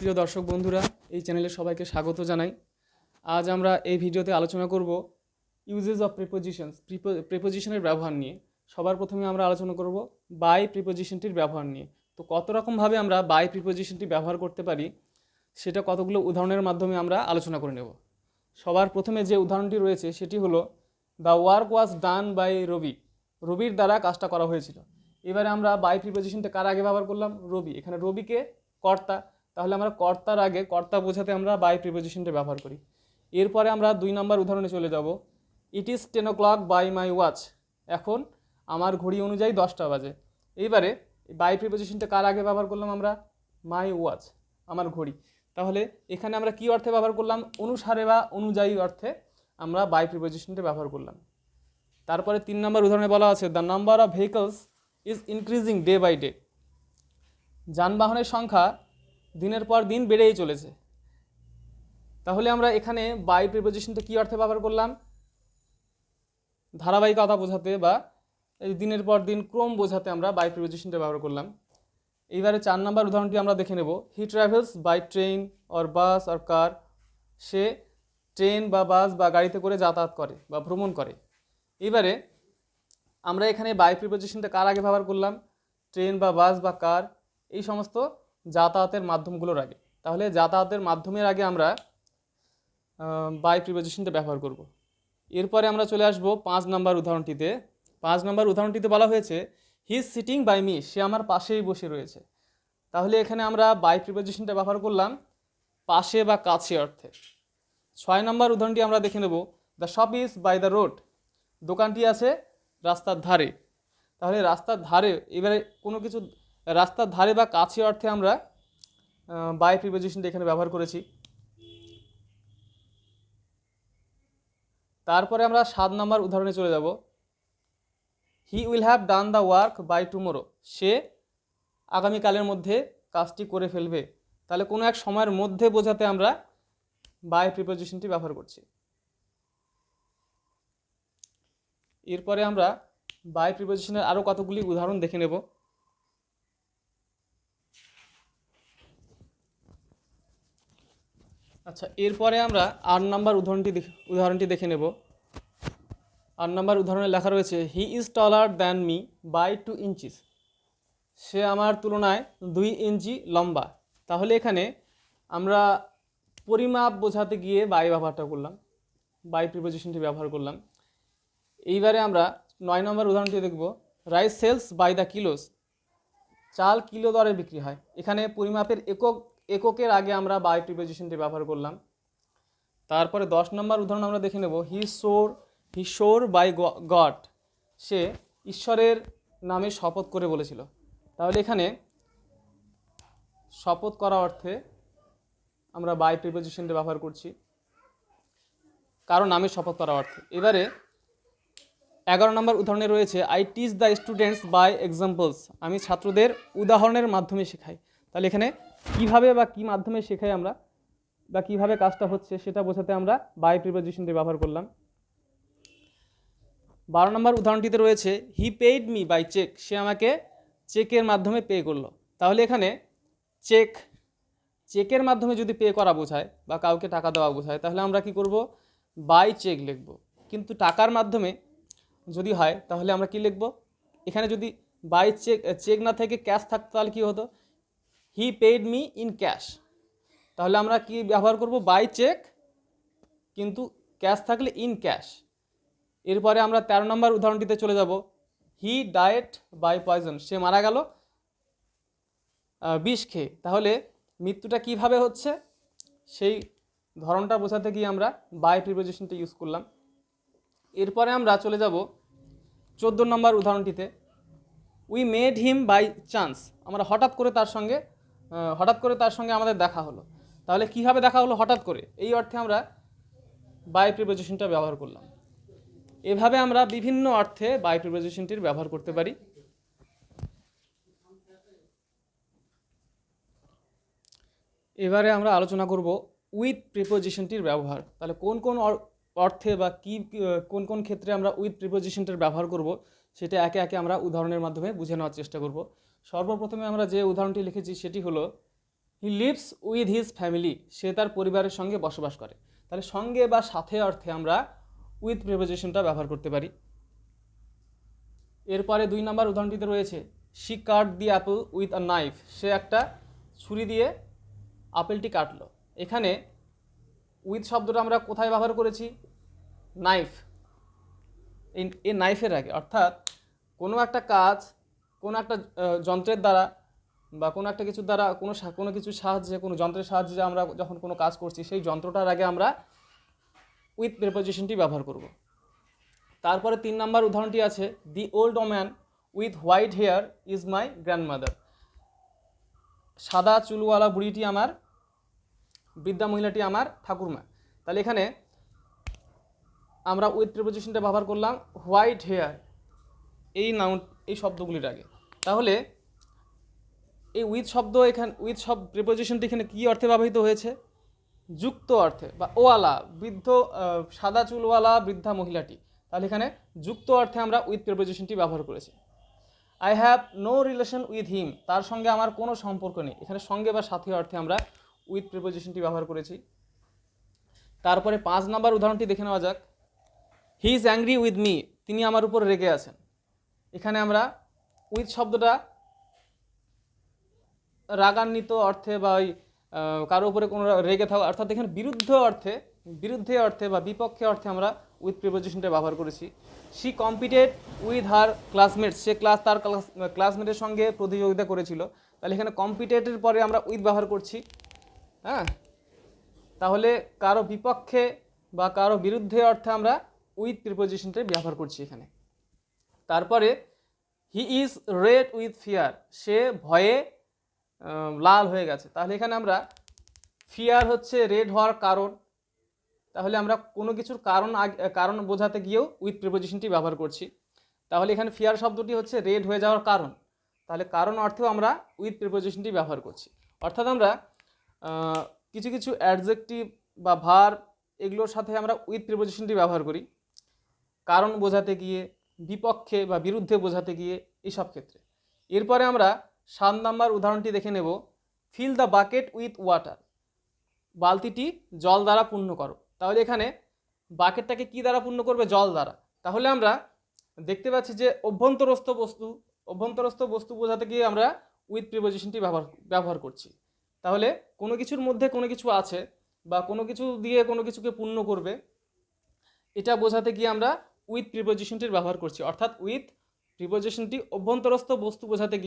প্রিয় দর্শক বন্ধুরা, এই চ্যানেলে সবাইকে স্বাগত জানাই। আজ আমরা এই ভিডিওতে আলোচনা করব ইউজেস অফ প্রিপোজিশনস, প্রিপোজিশনের ব্যবহার নিয়ে। সবার প্রথমে আমরা আলোচনা করব বাই প্রিপোজিশনটির ব্যবহার নিয়ে। তো কত রকমভাবে আমরা বাই প্রিপোজিশনটি ব্যবহার করতে পারি সেটা কতগুলো উদাহরণের মাধ্যমে আমরা আলোচনা করে নেব। সবার প্রথমে যে উদাহরণটি রয়েছে সেটি হলো the work was done by Ravi. রবির দ্বারা কাজটা করা হয়েছিল। এবারে আমরা বাই প্রিপোজিশনটা কার আগে ব্যবহার করলাম? রবি। এখানে রবিকে কর্তা, তাহলে আমরা কর্তার আগে কর্তা বোঝাতে আমরা বাই প্রিপোজিশনটা ব্যবহার করি। এরপরে আমরা 2 নম্বর উদাহরণে চলে যাব। It is 10 o'clock by my watch. এখন আমার ঘড়ি অনুযায়ী 10টা বাজে। এইবারে বাই প্রিপোজিশনটা কার আগে ব্যবহার করলাম আমরা? মাই ওয়াচ, আমার ঘড়ি। তাহলে এখানে আমরা কি অর্থে ব্যবহার করলাম? অনুসারে বা অনুযায়ী অর্থে আমরা বাই প্রিপোজিশনটা ব্যবহার করলাম। তারপরে 3 নম্বর উদাহরণে বলা আছে the number of vehicles is increasing day by day. যানবাহনের সংখ্যা দিনের পর দিন বেড়েই চলেছে। তাহলে আমরা এখানে বাই প্রিপোজিশনটা কী অর্থে ব্যবহার করলাম? ধারাবাহিকতা বোঝাতে বা এই দিনের পর দিন ক্রম বোঝাতে আমরা বাই প্রিপোজিশনটা ব্যবহার করলাম। এইবারে 4 নম্বর উদাহরণটি আমরা দেখে নেব। He travels by train or bus or car. সে ট্রেন বা বাস বা গাড়িতে করে যাতায়াত করে বা ভ্রমণ করে। এবারে আমরা এখানে বাই প্রিপোজিশনটা কার আগে ব্যবহার করলাম? ট্রেন বা বাস বা কার, এই সমস্ত যাতায়াতের মাধ্যমগুলোর আগে। তাহলে যাতায়াতের মাধ্যমের আগে আমরা বাই প্রিপোজিশনটা ব্যবহার করব। এরপরে আমরা চলে আসব 5 নম্বর উদাহরণটিতে। 5 নম্বর উদাহরণটিতে বলা হয়েছে he is sitting by me. সে আমার পাশেই বসে রয়েছে। তাহলে এখানে আমরা বাই প্রিপোজিশনটা ব্যবহার করলাম পাশে বা কাছে অর্থে। 6 নম্বর উদাহরণটি আমরা দেখে নেব। The shop is by the road. দোকানটি আছে রাস্তার ধারে। তাহলে রাস্তার ধারে, এবারে কোনো কিছু রাস্তার ধারে বা কাছে অর্থে আমরা বাই প্রিপোজিশনটা এখানে ব্যবহার করেছি। তারপরে আমরা 7 নম্বর উদাহরণে চলে যাব। He will have done the work by tomorrow. সে আগামীকালের মধ্যে কাজটি করে ফেলবে। তাহলে কোনো এক সময়ের মধ্যে বোঝাতে আমরা বাই প্রিপোজিশনটি ব্যবহার করছি। এরপরে আমরা বাই প্রিপোজিশনের আরও কতগুলি উদাহরণ দেখে নেব। আচ্ছা, এরপরে আমরা 8 নম্বর উদাহরণটি দেখে নেব। 8 নম্বর উদাহরণে লেখা রয়েছে he is taller than me by 2 inches. সে আমার তুলনায় 2 ইঞ্চি লম্বা। তাহলে এখানে আমরা পরিমাপ বোঝাতে গিয়ে বাই ব্যবহারটা করলাম, বাই প্রিপোজিশনটি ব্যবহার করলাম। এইবারে আমরা 9 নম্বর উদাহরণটি দেখব। Rice sells by the kilos. চাল কিলো দরে বিক্রি হয়। এখানে পরিমাপের এককের আগে আমরা বাই প্রিপোজিশনটি ব্যবহার করলাম। তারপরে 10 নম্বর উদাহরণ আমরা দেখে নেব। হি শোর বাই গড। সে ঈশ্বরের নামে শপথ করে বলেছিল। তাহলে এখানে শপথ করা অর্থে আমরা বাই প্রিপোজিশনটি ব্যবহার করছি, কারো নামে শপথ করা অর্থে। এবারে 11 নম্বর উদাহরণে রয়েছে I teach the students by examples. আমি ছাত্রদের উদাহরণের মাধ্যমে শেখাই। তাহলে এখানে কিভাবে বা কী মাধ্যমে শেখাই আমরা বা কীভাবে কাজটা হচ্ছে সেটা বোঝাতে আমরা বাই প্রিপোজিশনটি ব্যবহার করলাম। 12 নম্বর উদাহরণটিতে রয়েছে he paid me by cheque. সে আমাকে চেকের মাধ্যমে পে করলো। তাহলে এখানে চেকের মাধ্যমে যদি পে করা বোঝায় বা কাউকে টাকা দেওয়া বোঝায় তাহলে আমরা কি করব? বাই চেক লিখব। কিন্তু টাকার মাধ্যমে যদি হয় তাহলে আমরা কি লিখব? এখানে যদি বাই চেক না থেকে ক্যাশ থাকতো তাহলে কি হতো? He paid me in cash. তাহলে আমরা কি ব্যবহার করব? বাই চেক, কিন্তু ক্যাশ থাকলে ইন ক্যাশ। এরপরে আমরা 13 নম্বর উদাহরণটিতে চলে যাব। He died by poison. সে মারা গেল বিষ খেয়ে। তাহলে মৃত্যুটা কিভাবে হচ্ছে সেই ধরনটা বোঝাতে গিয়ে আমরা বাই প্রিপোজিশনটা ইউজ করলাম। এরপরে আমরা চলে যাব 14 নম্বর উদাহরণটিতে। We made him by chance. আমরা হঠাৎ করে তার সঙ্গে আমাদের দেখা হলো। তাহলে কিভাবে দেখা হলো? হঠাৎ করে, এই অর্থে আমরা বাই প্রিপোজিশনটা ব্যবহার করলাম। এভাবে আমরা বিভিন্ন অর্থে বাই প্রিপোজিশনটির ব্যবহার করতে পারি। এবারে আমরা আলোচনা করব উইথ প্রিপোজিশনটির ব্যবহার। তাহলে কোন কোন অর্থে বা কোন কোন ক্ষেত্রে আমরা উইথ প্রিপোজিশনটির ব্যবহার করব সেটা একে একে আমরা উদাহরণের মাধ্যমে বুঝে নেওয়ার চেষ্টা করব। সর্বপ্রথমে আমরা যে উদাহরণটি লিখেছি সেটি হলো he lives with his family, সে তার পরিবারের সঙ্গে বসবাস করে। তাহলে সঙ্গে বা সাথে অর্থে আমরা উইথ প্রিপোজিশনটা ব্যবহার করতে পারি। এরপরে 2 নম্বর উদাহরণটিতে রয়েছে she cut the apple with a knife, সে একটা ছুরি দিয়ে আপেলটি কাটলো। এখানে উইথ শব্দটা আমরা কোথায় ব্যবহার করেছি? নাইফ, এই নাইফের আগে। অর্থাৎ কোনো একটা কাজ কোনো একটা যন্ত্রের দ্বারা বা কোনো একটা কিছুর দ্বারা কোনো কিছুর সাহায্যে, কোনো যন্ত্রের সাহায্যে আমরা যখন কোনো কাজ করছি, সেই যন্ত্রটার আগে আমরা উইথ প্রিপোজিশনটি ব্যবহার করব। তারপরে 3 নম্বর উদাহরণটি আছে the old woman with white hair is my grandmother, সাদা চুলওয়ালা বুড়িটি আমার, বৃদ্ধা মহিলাটি আমার ঠাকুরমা। তাহলে এখানে আমরা উইথ প্রিপোজিশনটা ব্যবহার করলাম হোয়াইট হেয়ার এই শব্দগুলির আগে। তাহলে এই উইথ শব্দ উইথ প্রিপোজিশনটি এখানে কী অর্থে ব্যবহৃত হয়েছে? যুক্ত অর্থে, বা ওয়ালা, সাদা চুলওয়ালা বৃদ্ধা মহিলাটি। তাহলে এখানে যুক্ত অর্থে আমরা উইথ প্রিপোজিশনটি ব্যবহার করেছি। I have no relation with him, তার সঙ্গে আমার কোনো সম্পর্ক নেই। এখানে সঙ্গে বা সাথে অর্থে আমরা উইথ প্রিপোজিশনটি ব্যবহার করেছি। তারপরে 5 নম্বর উদাহরণটি দেখে নেওয়া যাক। He is angry with me, তিনি আমার উপর রেগে আছেন। এখানে আমরা উইথ শব্দটা রাগান্বিত অর্থে বা ওই কারো উপরে কোনো রেগে থাকা, অর্থাৎ এখানে বিরুদ্ধে অর্থে বা বিপক্ষে অর্থে আমরা উইথ প্রিপোজিশনটা ব্যবহার করেছি। She competed with her classmates, সে তার ক্লাসমেটের সঙ্গে প্রতিযোগিতা করেছিল। তাহলে এখানে কম্পিটেটের পরে আমরা উইথ ব্যবহার করছি। হ্যাঁ, তাহলে কারো বিপক্ষে বা কারো বিরুদ্ধে অর্থে আমরা উইথ প্রিপোজিশনটা ব্যবহার করছি এখানে। তারপরে he is red with fear, সে ভয়ে লাল হয়ে গেছে। তাহলে এখানে আমরা ফিয়ার হচ্ছে রেড হওয়ার কারণ, তাহলে আমরা কোনো কিছুর কারণ বোঝাতে গিয়েও উইথ প্রিপোজিশনটি ব্যবহার করছি। তাহলে এখানে ফিয়ার শব্দটি হচ্ছে রেড হয়ে যাওয়ার কারণ, তাহলে কারণ অর্থেও আমরা উইথ প্রিপোজিশনটি ব্যবহার করছি। অর্থাৎ আমরা কিছু কিছু অ্যাডজেক্টিভ বা ভার্ব এগুলোর সাথে আমরা উইথ প্রিপোজিশনটি ব্যবহার করি কারণ বোঝাতে গিয়ে, বিপক্ষে বা বিরুদ্ধে বোঝাতে গিয়ে, এইসব ক্ষেত্রে। এরপরে আমরা 7 নম্বর উদাহরণটি দেখে নেব। Fill the bucket with water, বালতিটি জল দ্বারা পূর্ণ করো। তাহলে এখানে বাকেটটাকে কি দ্বারা পূর্ণ করবে? জল দ্বারা। তাহলে আমরা দেখতে পাচ্ছি যে অভ্যন্তরস্থ বস্তু বোঝাতে গিয়ে আমরা উইথ প্রিপোজিশনটি ব্যবহার করছি। তাহলে কোনো কিছুর মধ্যে কোনো কিছু আছে বা কোনো কিছু দিয়ে কোনো কিছুকে পূর্ণ করবে, এটা বোঝাতে গিয়ে আমরা উইথ প্রিপোজিশনটির ব্যবহার করছি। অর্থাৎ উইথ প্রিপোজিশনটি অভ্যন্তরস্থ বস্তু বোঝাতে গিয়ে